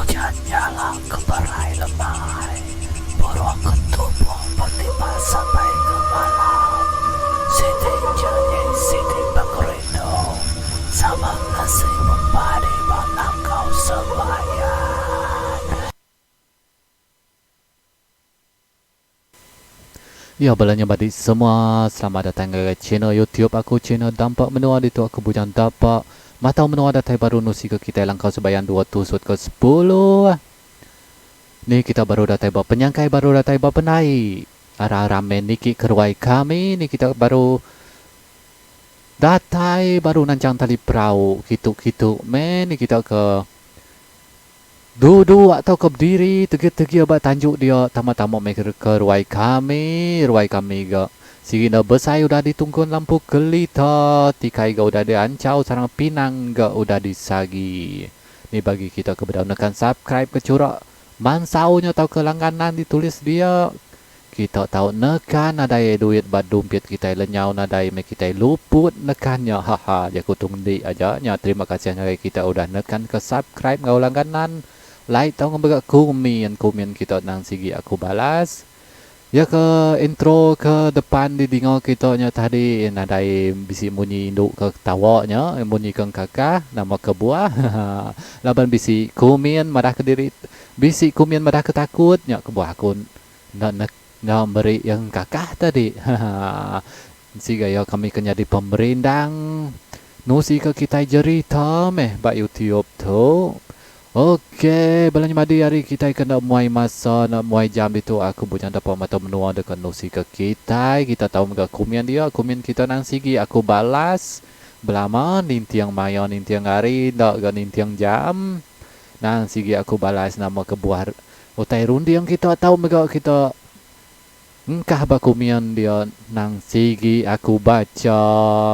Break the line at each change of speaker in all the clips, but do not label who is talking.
Jalan ke barai lemai, burung ketubung bertiba sampai ke malam. Siti janji, siti berkerindung, sama nasi mempadi malam kau sembahyang.
Ya, balanya badi semua, selamat datang ke channel YouTube aku, channel Dampak Menua. Di tu aku bujang dapat matau menua datai baru nusi ke kita langkau sebayan 2 tusut ke 10. Ni kita baru datai bawa penyangkai, baru datai bawa penai. Arah-arah meniki keruai kami, ni kita baru datai baru nancang tali perahu. Kitu-kitu men, ni kita ke duduk atau ke berdiri, tegi-tegi abad tanjuk dia tamat-tamat mereka ke ruai kami ke sigi na besai udah ditunggun lampu gelita, tikai ga udah diancau, sarang pinang ga udah disagi. Ni bagi kita kebedaun nekan subscribe ke curak mansaunya atau ke langganan ditulis dia. Kita tahu nekan nadai duit bad dompet kita lenyau, nadai me kita luput nekannya. Haha, dia kutung di aja nya. Terima kasih kita udah nekan ke subscribe ngau langganan. Like tau ngebegak komen kita nang sigi aku balas. Ya ke intro ke depan di dingau kita nya tadi nadai bisi bunyi induk ke tawanya, bunyi ke kakak nama ke buah. Laban bisi komen madah ke diri, bisi komen madah ke takut nya ke buah aku nak beri yang kakak tadi. Siga ya kami kenya di pemerindang nusi ke kita jerita meh ba YouTube tu. Okey, balanya madi hari kita kena muai masa, nak muai jam itu aku bukan dapat mata menua dekat nusi ke kita. Kita tahu mereka komen dia, komen kita nang sigi aku balas. Belama nintiang maya, nintiang hari, dak ga nintiang jam. Nang sigi aku balas nama kebuah utai rundi yang kita tahu mereka kita engkah bakumian dia nang sigi aku baca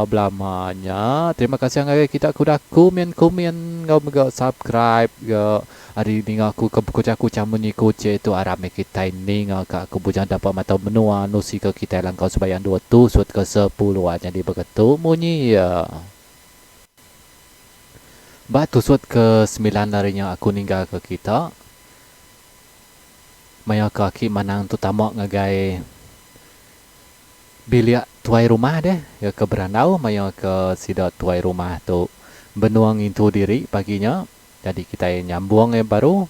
belamanya. Terima kasih yang kita aku dah komen ngau mega subscribe ga hari ni aku ke kucak munyi kuce itu arame kita ini ngau aku bujang dapat mata menua nusi ke kita langkau sebayang 2 tusut ke 10 jadi begitu munyi ya. Ba tusut ke 9 harinya aku ninggal ke kita. Maya kaki manang tu tamak ngagai bilik tuai rumah deh ya ke berandau maya ke sida tuai rumah tu benuang itu diri paginya. Jadi kita nyambung baru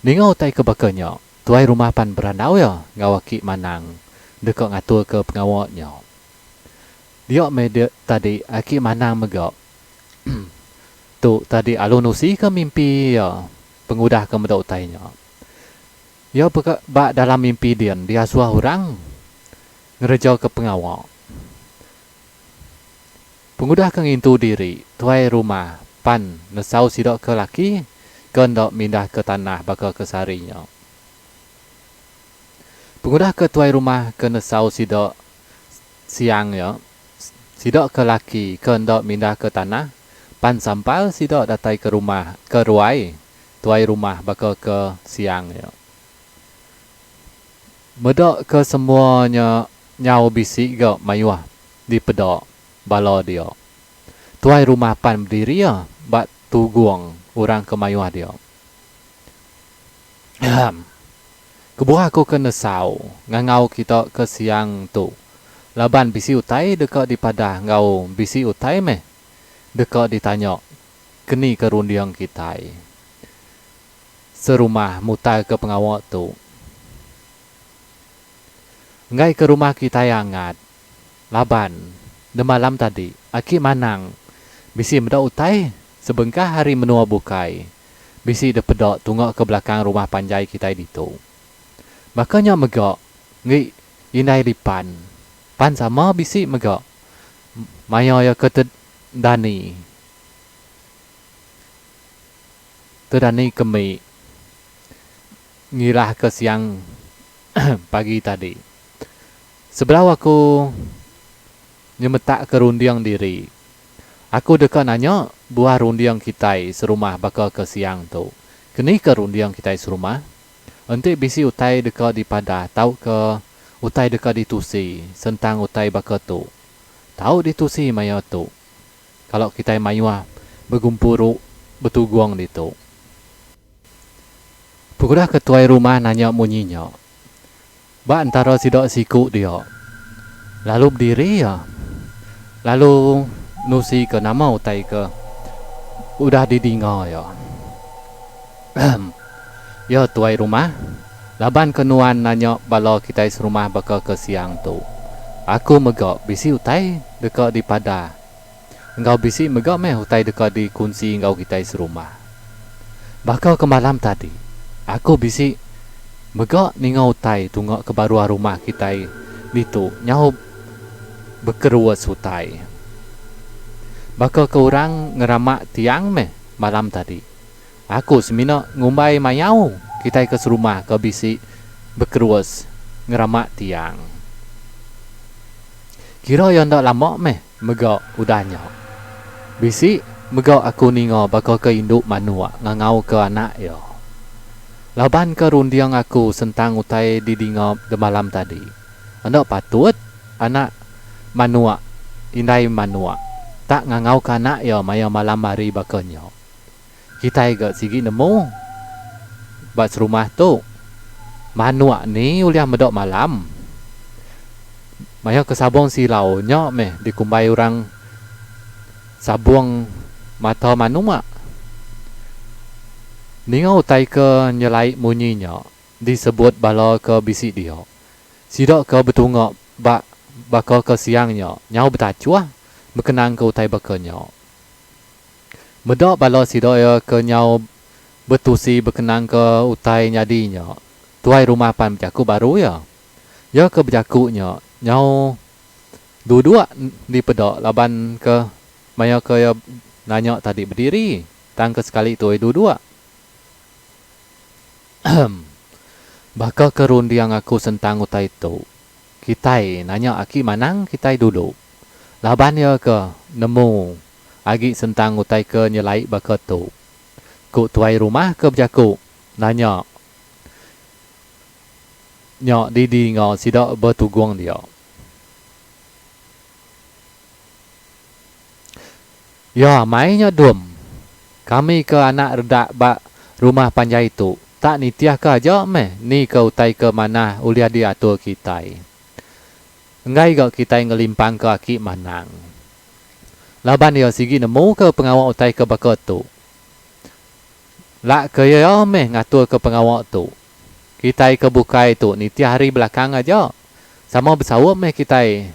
ningau tai ke bakanya tuai rumah pan berandau ya ngawaki manang dekat ngatur ke pengawatnya dia mede tadi aki manang megak tu tadi alunusi ke mimpi ya pengudah ke medau tainya. Ya bak dalam mimpi dia suah orang ngerejau ke pengawal. Pengudah ke ngintu diri, tuai rumah pan nesau sidok ke laki, ke ndak mindah ke tanah bakal ke sarinya. Pengudah ke tuai rumah ke nesau sidok siang ya, sidok ke laki, ke ndak mindah ke tanah, pan sampal sidok datai ke rumah, ke ruai, tuai rumah bakal ke siang ya. Medok ke semuanya nyau bisik ke mayuah di pedok bala dia. Tuai rumah pan berdiri ya, bat tuguang orang ke mayuah dia. Kebuah aku kena sau, ngangau kita ke siang tu. Laban bisi utai dekat di padah ngau bisi utai meh. Dekat ditanya, keni ke rundiang kita. Serumah mutai ke pengawal tu. Ngai ke rumah kita yang ngat. Laban, de malam tadi, aki manang. Bisi meda utai, sebengkah hari menua bukai. Bisi de pedok tunggu ke belakang rumah panjai kita itu. Makanya megak, ngi inai lipan. Pan sama bisi megak. Maya ya ke Dani. Tedani kemi. Ngirah ke siang pagi tadi. Sebelah aku nyemetak ke rundiang diri. Aku dekat nanya buah rundiang kita serumah bakal ke siang tu. Keni ke rundiang kita serumah? Nanti bisi utai dekat di padah. Tahu ke utai dekat di tusi. Sentang utai bakal tu. Tahu di tusi maya tu. Kalau kita mayuah bergumpuru bertuguang itu. Pukulah ketua rumah nanya munyinya. Ba antara sidok siku dia. Lalu berdiri ya. Lalu nusi ke nama utai ke. Udah didengar ya. Ya tuai rumah. Laban kenuan nanya bala kita serumah bakal ke siang tu. Aku megak bisi utai dekat di pada. Engkau bisi megak meh utai dekat di kunci engkau kita serumah. Bakal ke malam tadi. Aku bisi megak ningau utai tunggak ke baru rumah kita itu nyahu berkeruas utai. Bakal ke orang ngeramak tiang meh malam tadi. Aku semina ngumbai mayau kita ke serumah ke bisi berkeruas ngeramak tiang. Kira yang tak lama meh megak udahnya. Bisi megak aku ningo bakal ke induk manua ngangau ke anak yo. Laban ke rundiang aku sentang utai didingo de malam tadi. Anak patut anak manua indai manua tak ngangau ke anak yo maya malam hari bakalnya. Kita agak sigi nemu bat rumah tu manua ni uliah medok malam. Maya ke sabung silau nya meh dikumbai orang sabung mata manua. Ningau tai ke nyelai munyinya disebut bala ke bisik dia. Sidak ke betungak bakal ke siangnya nyau betacuah berkenang ke utai bakalnya. Medok bala sidak ya ke nyau betusi berkenang ke utai nyadinya. Tuai rumah pan berjaku baru ya. Ya ke berjakunya nyau dua-dua di pedok laban ke maya ke ya nanya tadi berdiri. Tang ke sekali tuai dua-dua. Bakal kerundi yang aku sentang utai tu. Kitai nanya aki manang kitai duduk. Laban ya ke nemu agi sentang utai ke nyelai bakal tu. Ku tuai rumah ke berjaku nanya. Nyok didi ngau sidak bertuguang dia. Ya mainnya dum. Kami ke anak redak bak rumah panjai tu. Tak nitiah ke aja meh ni ke utai ke mana uliah diatur kitai. Engai gak kitai ngelimpang ke aki manang. Laban dia sigi nemu ke pengawak utai ke bakal tu. Lak ke ya meh ngatur ke pengawak tu. Kitai ke bukai tu nitiah hari belakang aja. Sama bersawap meh kitai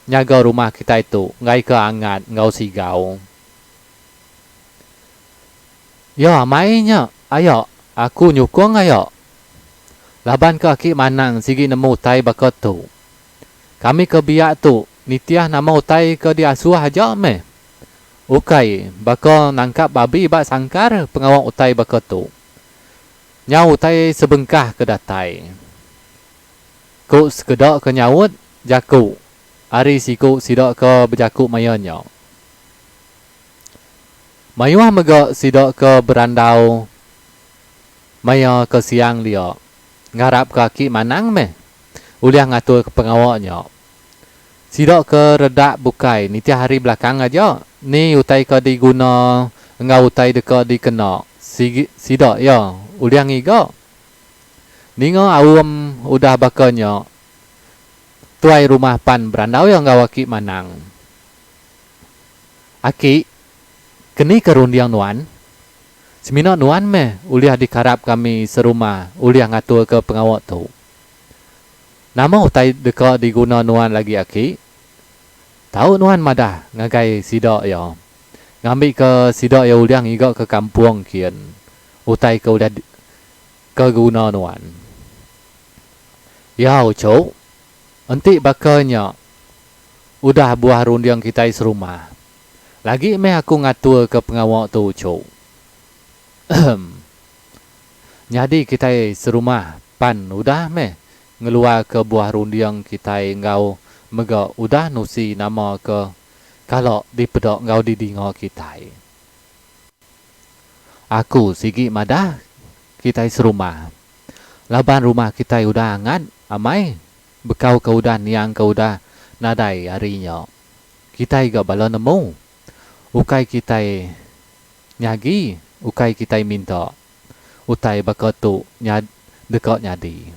nyaga rumah kitai tu. Ngai ke angat ngau sigau. Ya mainnya ayo. Aku nyukung ayo. Laban ke aki manang sigi nemu utai bakal tu. Kami ke biak tu nitiah nama utai ke diasuh aja meh. Ukai bakal nangkap babi bak sangkar pengawak utai bakal tu. Nyau utai sebengkah ke datai. Ku sekedak ke nyawut jaku. Ari siku sidak ke berjaku mayanya. Mayuah megak sidak ke berandau. Maya ke siang dia. Ngarap ke aki manang meh. Uliah ngatur ke pengawaknya. Sidak ke redak bukai. Nitiah hari belakang aja. Ni utai ke diguna. Engau utai dekat dikena. Sidak ya. Uliah ngiga. Ningo awam udah bakalnya. Tuai rumah pan berandau yang ngau aki manang. Aki. Keni kerundiang nuan. Semina nuan meh uliah dikarap kami serumah uliah ngatur ke pengawak tu. Nama utai dekat diguna nuan lagi aki. Tahu nuan madah ngagai sidak ya. Ngambil ke sidak ya uliah ngigak ke kampung kian. Utai ke uliah ke guna nuan. Ya ucuk. Entik bakalnya udah buah rundiang kita serumah. Lagi meh aku ngatur ke pengawak tu ucuk. Jadi kita serumah pan udah meh ngeluar ke buah rundiang kita ngau mega udah nusi nama ke kalau di pedok ngau didingo kita. Aku sigi madah kita serumah. Laban rumah kita udah angat amai bekau ke udah niang ke udah nadai harinya. Kita gak bala nemu. Ukai kita nyagi ukai kita minta utai bakal tu dekat nyadi.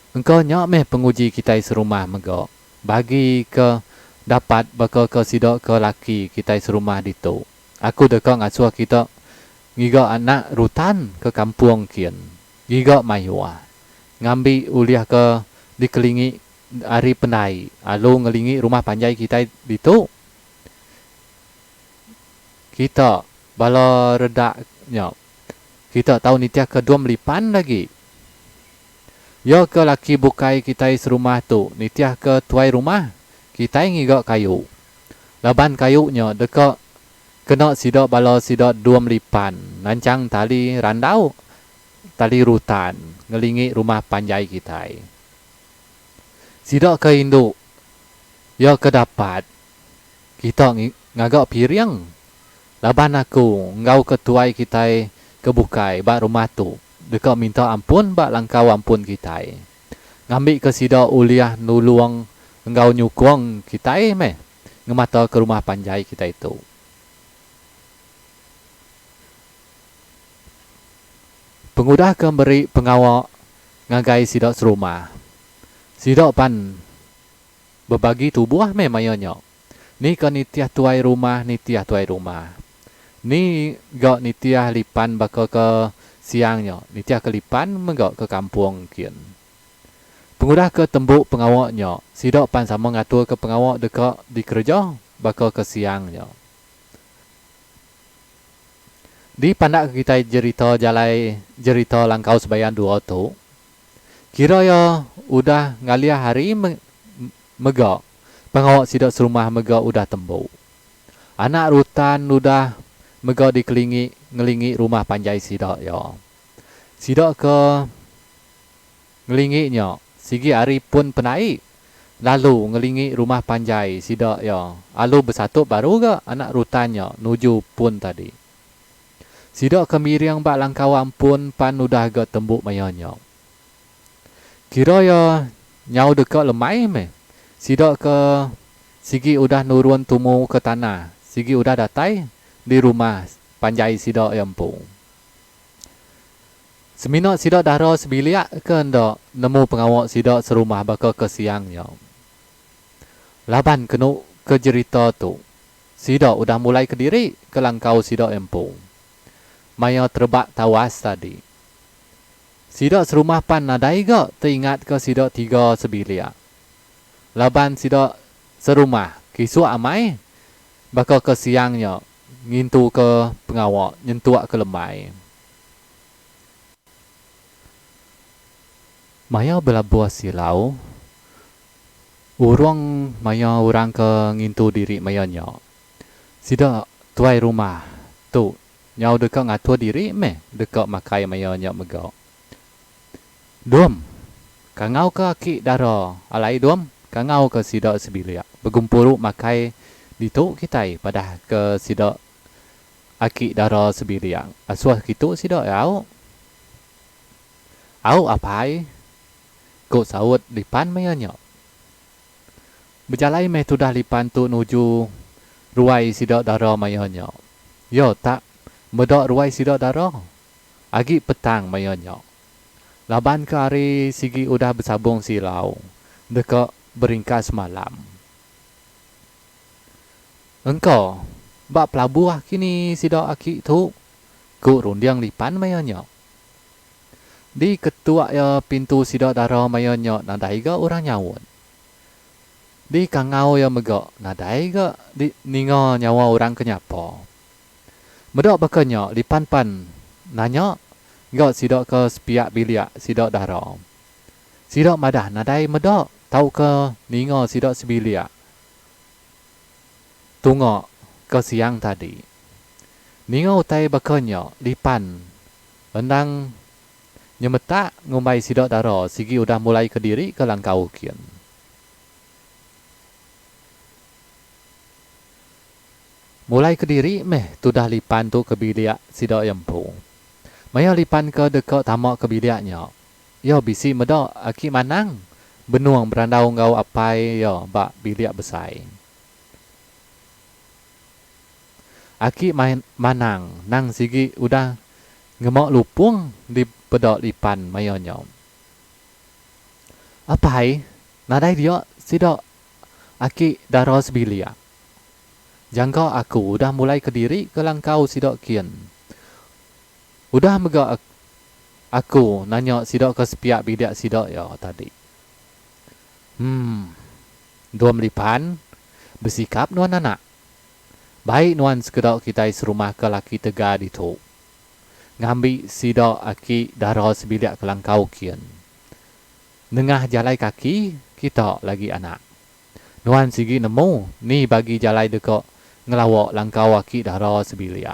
Engkau nyak meh penguji kita serumah mega. Bagi ke dapat bakal ke sidok ke laki kita serumah ditu. Aku dekat ngasuh kita ngiga anak rutan ke kampung kian. Ngiga mayua. Ngambil uliah ke dikelingi hari penai. Alu ngelingi rumah panjai kita ditu. Kita bala redaknya. Kita tahu nitiah ke 25 lagi. Ya ke laki bukai kita serumah tu, nitiah ke tuai rumah, kita ngigak kayu. Laban kayunya dekat kena sidok bala sidok 25, nancang tali randau, tali rutan, ngelingi rumah panjai kita. Sidok ke induk, ya ke dapat, kita ngagak piring. Laban aku, ngau ke tuai kita ke bukai, bak rumah tu. Dekat minta ampun bak langkau ampun kita. Ngambil ke sidok uliah nuluang engkau nyukung kita meh. Ngemata ke rumah panjai kita itu. Pengudah ke beri pengawak ngagai sidok serumah. Sidok pan berbagi tubuh meh mayanya. Ni ke nitiah tuai rumah, nitiah tuai rumah. Ni gak nitiah lipan bakal ke siangnya, nitiah kelipan menggak ke kampung kian. Pengudah ke tembuk pengawaknya, sidok pan sama ngatur ke pengawak dekat di kerja, bakal ke siangnya. Di pandak kita cerita jalai, cerita langkau sebayan dua tu, kira ya udah ngaliah hari megak, pengawak sidok serumah megak udah tembuk. Anak rutan udah megak dikelingi ngelingi rumah panjai sidok ya. Sidok ke ngelinginya, sigi hari pun penai. Lalu ngelingi rumah panjai sidok ya. Lalu bersatu baru ke anak rutannya nuju pun tadi. Sidok ke miriang bak langkau ampun pan udah ke tembuk mayanya. Kira ya nyau dekat lemai meh. Sidok ke sigi udah nurun tumu ke tanah. Sigi udah datai di rumah panjai sidok yang pun. Seminok sidok dara sebiliak ke ndak nemu pengawak sidok serumah bakal ke siangnya. Laban kena ke cerita tu. Sidok udah mulai ke diri ke langkau sidok empung. Maya terbak tawas tadi. Sidok serumah pan nadai ke teringat ke sidok 3 sebiliak. Laban sidok serumah kisu amai bakal ke siangnya. Ngintu ke pengawak, nyentuak ke lemai. Maya belabuh silau. Urang maya orang ke ngintu diri mayanya. Sida tuai rumah tu nyau dekat ngatur diri meh dekat makai mayanya megak. Dom, kangau ke aki dara alai dom, kangau ke sida sebiliak. Begumpuru makai ditu kita pada ke sida aki dara sebiliak. Asuah kitu sida au. Au apai? Kau saut lipan mayanya. Berjalai meh tudah lipan tu nuju ruai sidak dara mayanya. Yo tak medok ruai sidak dara. Agi petang mayanya. Laban ke hari sigi udah bersabung silau. Dekat beringkas malam. Engkau bak pelabuh kini sidak aki tu. Ku rundiang lipan mayanya. Di ketua ya pintu sidak dara mayanya nadai ga orang nyawun. Di kangau ya megak nadai ga di ninga nyawa orang kenyapa. Medok bakanya lipan pan nanya ga sidak ke sepiak biliak sidak dara. Sidak madah nadai medok tau ke ninga sidak sebiliak. Tunggu ke siang tadi. Ninga utai bakanya lipan endang nyemetak ngumbai sidak dara sigi udah mulai ke diri ke langkau kian. Mulai ke diri meh tudah lipan tu ke biliak sidak yempu. Maya lipan ke dekat tamak ke biliaknya. Ya bisi medok aki manang. Benuang berandau ngau apai ya bak biliak besai. Aki main manang nang sigi udah ngemok lupung di pedok lipan mayonyo. Apai nadai dia sidok aki daros bilia. Jangkau aku udah mulai kediri ke langkau sidok kian. Udah mega aku nanya sidok ke sepiak bidak sidok ya tadi. Dua melipan bersikap nuan anak. Baik nuan sekedok kita serumah ke laki tega ditu. Ngambil sidok aki daros bidak ke langkau kian. Nengah jalai kaki kita lagi anak. Nuan sigi nemu ni bagi jalai dekok ngelawak langkau aki dara sebilia.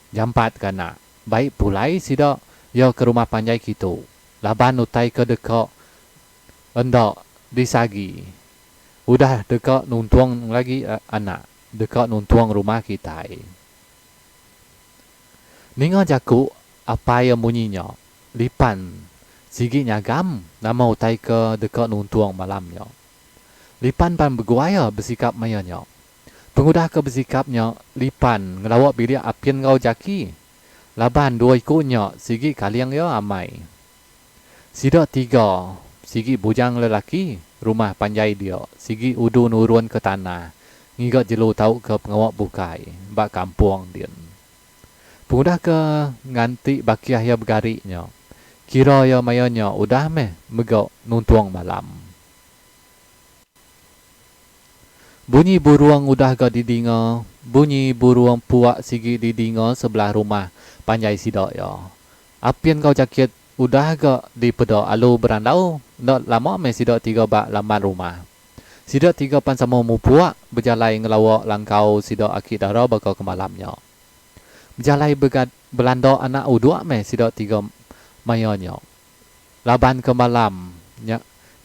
Jampat kana. Baik pulai sidok yo ke rumah panjai kita. Laban utai ke dekok endok disagi. Udah dekok nuntuang lagi anak. Dekok nuntuang rumah kita. Ningo jaku apa yang bunyinya. Lipan. Sigi nyagam. Nama utai ke dekok nuntuang malamnya. Lipan pan berguaya bersikap mayanya. Pengudah ke bersikapnya, lipan ngelawak bilik apian kau jaki. Laban dua ikutnya, sigi kaliang ya amai. Sidok tiga, sigi bujang lelaki, rumah panjai dia. Sigi udu nurun ke tanah. Ngigot jelu tahu ke pengawak bukai, bak kampung dia. Pengudah ke nganti bakiah ya bergariknya. Kira ya mayanya udah meh megok nuntuang malam. Bunyi buruang udah gak didinga. Bunyi buruang puak sigi didinga sebelah rumah panjai sidok ya. Apian kau jakit udah gak di pedok alu berandau. Ndak lama me sidok tiga bak laman rumah. Sidok tiga pan sama mu puak berjalai ngelawak langkau sidok aki dara bakal ke malamnya. Berjalai belanda anak uduk me sidok tiga mayanya. Laban ke malam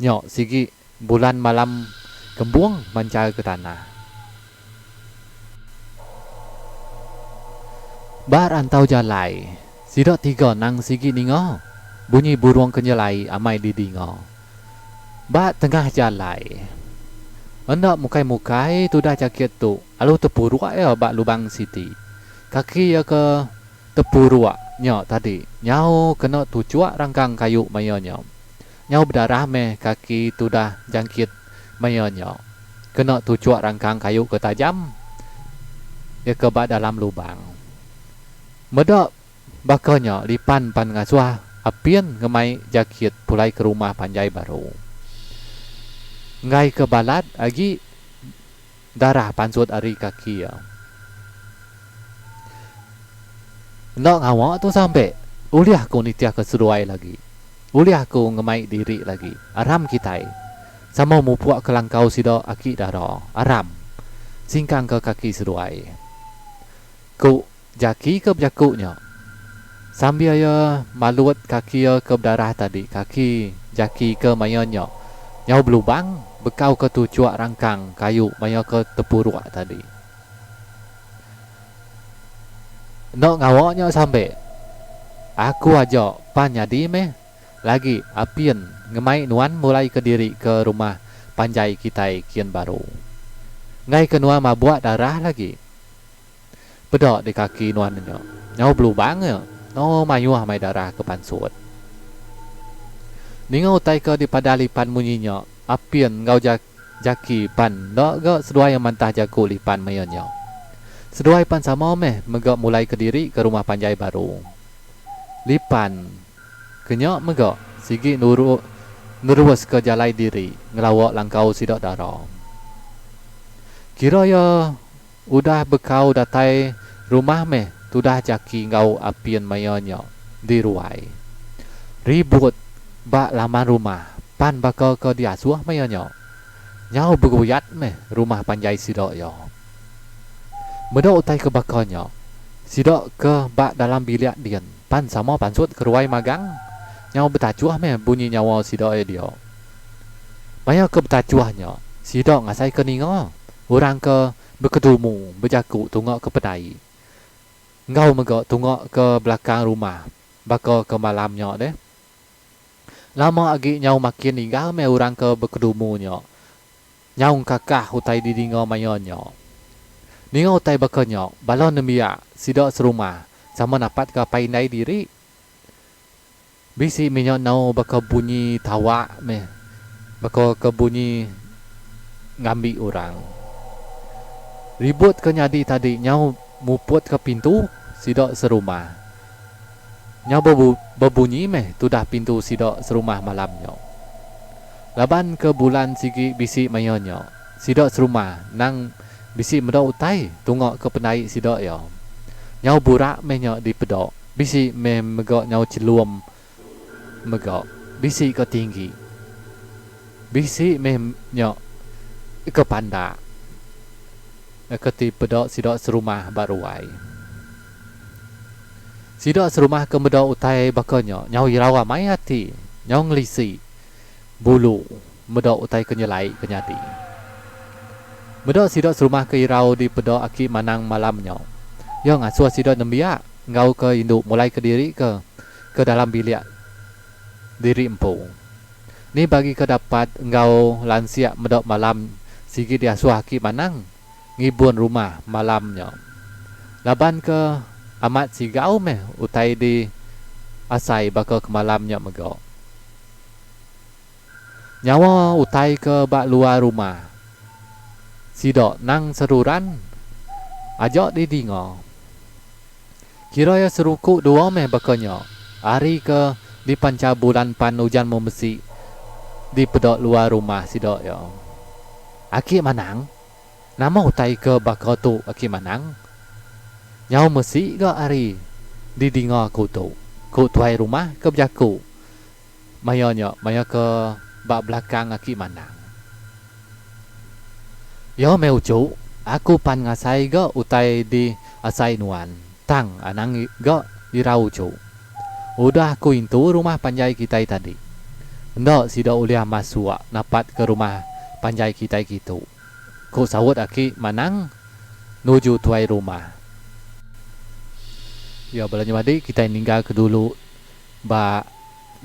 nyok sigi bulan malam kembung mancar ke tanah. Bar antau jalai. Sidok tiga nang sigi ningo. Bunyi burung kenyelai amai di dingo. Bar tengah jalai. Hendak mukai-mukai tu dah jakit tu. Alu tepuruak ya bak lubang siti. Kaki ya ke tepuruak nyok tadi. Nyau kena tucuak rangkang kayu mayanya. Nyau berdarah meh kaki tu dah jangkit mayanya. Kena tucuak rangkang kayu ke tajam. Ya ke bak dalam lubang. Medok bakanya lipan pan ngasuah apian ngemai jakit pulai ke rumah panjai baru. Ngai ke balat agi darah pansut ari kaki ya. Ndak ngawak tu sampai uliah ku nitiah ke seruai lagi. Uliah ku ngemai diri lagi. Aram kitai. Sama mu puak ke langkau sidok aki dara. Aram. Singkang ke kaki seruai. Ku jaki ke berjakunya. Sambil ya maluat kaki ya ke berdarah tadi. Kaki jaki ke mayanya. Nyau belubang. Bekau ke tucuak rangkang kayu. Maya ke tepuruak tadi. Nak ngawaknya sampai. Aku aja pan nyadi meh. Lagi apian ngemai nuan mulai ke diri ke rumah panjai kitai kian baru. Ngai ke nuan mabuat darah lagi. Pedok di kaki nuan nya. Nyau belubang ya. No mayuah mai darah ke pansut. Ningau tai ke di padalipan munyinya. Apian ngau jaki pan. Dok ke seduai yang mantah jaku lipan mayanya. Seduai pan sama meh megak mulai ke diri ke rumah panjai baru. Lipan kenyok megak sigi nurus ke jalai diri ngelawak langkau sidok dara. Kira ya udah bekau datai rumah meh tudah jaki ngau apian mayanya di ruai. Ribut bak laman rumah pan bakal ke diasuh mayanya. Nyau beguyat meh rumah panjai sidok ya. Medok utai ke bakalnya. Sidok ke bak dalam bilik dian. Pan sama pansut ke ruai magang. Nyau betacuah meh bunyi nyawa sidok dia. Maya ke betacuahnya. Sidok ngasai ke ningo. Orang ke berkedumu berjaku tungok ke pedai. Ngau megak tungok ke belakang rumah. Bakal ke malamnya deh. Lama lagi nyau makin tinggal meh orang ke berkedumunya. Nyau kakah utai di dingo mayanya. Ningo utai bakanya balon nemia sidak serumah sama napat ke painai diri. Bisi minyak nau baka bunyi tawa meh. Baka ke bunyi ngambil orang. Ribut ke nyadi tadi nyau muput ke pintu sidak serumah. Nyau berbunyi meh tudah pintu sidak serumah malamnya. Laban ke bulan sigi bisi mayonyo. Sidak serumah nang bisi medok utai tungok ke penai sidak ya. Nyau burak meh nyok di pedok. Bisi meh megok nyau celuam megok. Bisi ke tinggi. Bisi meh nyok ke pandak. Ke ti pedok sidak serumah baruai. Sidak serumah ke medok utai bakonyo. Nyau irawa mai hati. Nyau ngelisi. Bulu medok utai kenyelai kenyadi. Medok sidak serumah ke irau di pedok aki manang malamnya. Yo ngasuh sidak nembia ngau ke induk mulai ke diri ke dalam bilik diri empu. Ni bagi ke dapat ngau lansia medok malam sigi diasuh aki manang ngibun rumah malamnya. Laban ke amat sigau meh utai di asai bakal ke malamnya megok. Nyawa utai ke bak luar rumah. Sidok nang seruran ajak di dingo. Kira ya serukuk dua meh bakannya. Hari ke di panca bulan pan hujan memesi di pedok luar rumah sidok ya. Aki manang. Nama utai ke bakal tu aki manang. Nyau mesi ke hari di dingo aku tu. Ku tuai rumah ke berjaku. Maya ke bak belakang aki manang. Yo me ucu, aku pan ngasai ke utai di asai nuan. Tang anang ke irau ucu. Udah aku intu rumah panjai kita tadi. Ndak sidak uliah masuk napat ke rumah panjai kita gitu. Ku sawut aki manang nuju tuai rumah. Ya belanja madi kita ninggal ke dulu. Ba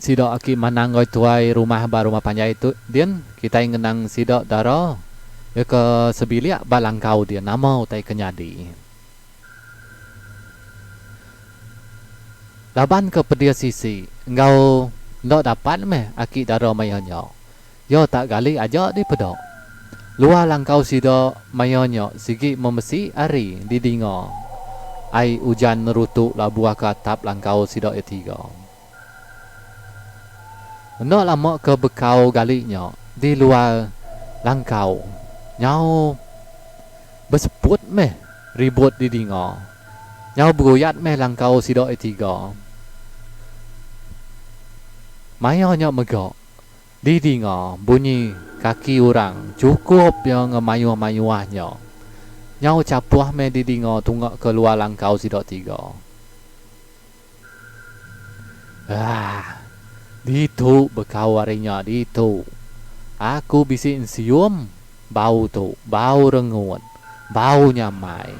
sidak aki manang goi tuai rumah ba rumah panjai itu dian kita ngenang sidak daro. Ya ke sebilik balangkau dia nama utai kenyadi. Laban ke pedia sisi, engkau ndak dapat meh aki daro mayonyo. Yo tak gali aja di pedok. Luar langkau sido mayonyo sigi memesi ari di dingo. Ai hujan nerutuk labuah ke atap langkau sido etiga. Ndak lama ke bekau galiknya di luar langkau. Nyau berseput meh ribut di dingo. Nyau bergoyat meh langkau sido etiga. Mayonyo megok di dingo bunyi kaki orang cukup yang ngemayuh-mayuahnya. Nyau capuah meh di dingo tunggak keluar langkau sido tiga. Ditu bekau harinya ditu. Aku bisi sium bau tu, bau rengut, bau nyamai.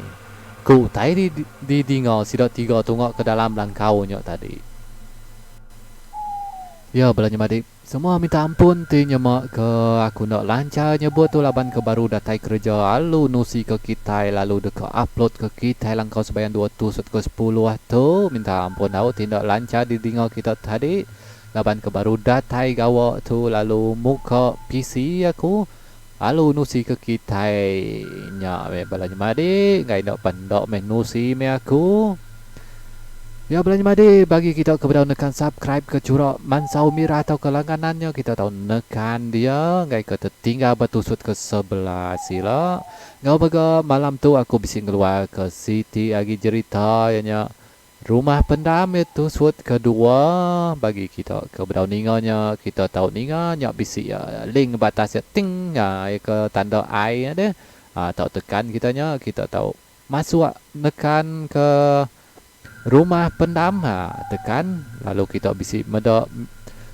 Ku tai di dingo sido tiga tunggak ke dalam langkau nyok tadi. Ya belanja madik. Semua minta ampun ti nyemak ke aku nak lancar nyebut tu laban ke baru datai kerja lalu nusi ke kita lalu deka upload ke kita langkau sebayan 200 ke 10 tu minta ampun tau tindak lancar di dingo kita tadi laban ke baru datai gawak tu lalu muka PC aku lalu nusi ke kita nya me belanja madik ngai nak pandok me nusi me aku. Ya belanja madi bagi kita kepada nekan subscribe ke Curok Mansau Mirah atau ke langganannya kita tahu nekan dia ngai ke tertinggal bertusut ke sebelah sila. Ngau baga malam tu aku bisa keluar ke city lagi cerita yanya rumah pendam itu sud kedua bagi kita kepada ninganya kita tahu ninganya bisa ya link batas ya ting ya ke tanda ai ada tahu tekan kitanya kita tahu masuk nekan ke rumah pendam tekan lalu kita bisa meda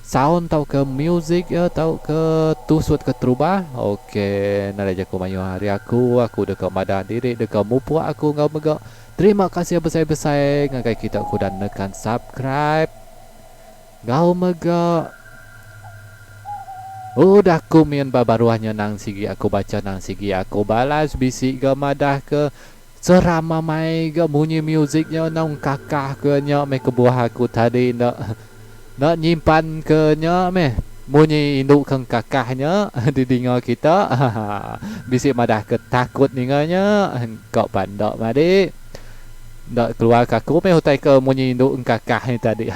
sound tau ke music ya tau ke tusut ke trubah. Okey naraja aku mayu hari aku dekat madah diri dekat mupu aku ngau mega. Terima kasih besar-besar ngagai kita aku dan nekan subscribe ngau mega. Udah komen baruahnya nang sigi aku baca nang sigi aku balas bisi ke madah ke Serama mai ke bunyi musiknya nong kakah ke nya me kebuah aku tadi nak nyimpan ke nya me bunyi induk keng kakahnya di dengar kita bisik madah ketakut ninganya kau pandok madi ndak keluar kaku me hutai ke munyi induk kakah ni tadi.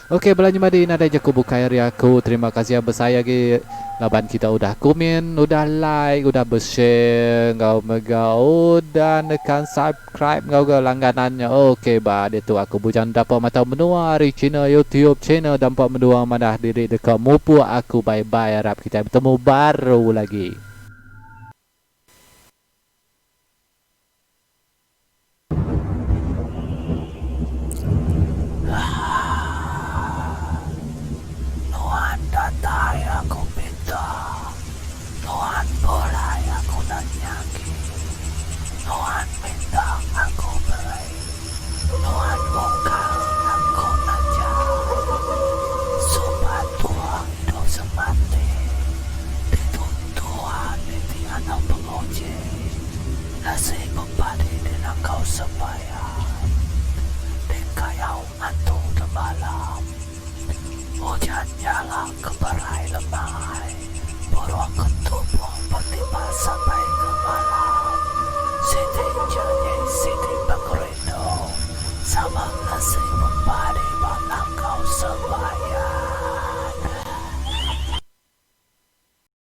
Okey belanja madi nada je aku buka area aku. Terima kasih besar lagi laban kita udah komen, udah like, udah share, ngau mega udah nekan subscribe ngau ke langganannya. Okey ba dia tu aku bujang dapat mata menua di channel YouTube channel dapat menua madah diri dekat mupu aku bye bye harap kita bertemu baru lagi.
Tuhan datai aku minta, Tuhan boleh aku nanyaki, Tuhan minta aku beri, Tuhan buka aku nanya, supaya Tuhan hidup semati, itu Tuhan itu anak penguji, nasi membadi dengan kau sembahyang, dikayau antu de malam. Hujan nyala kebarai lemai, burung ketubung bertiba sampai ke malam.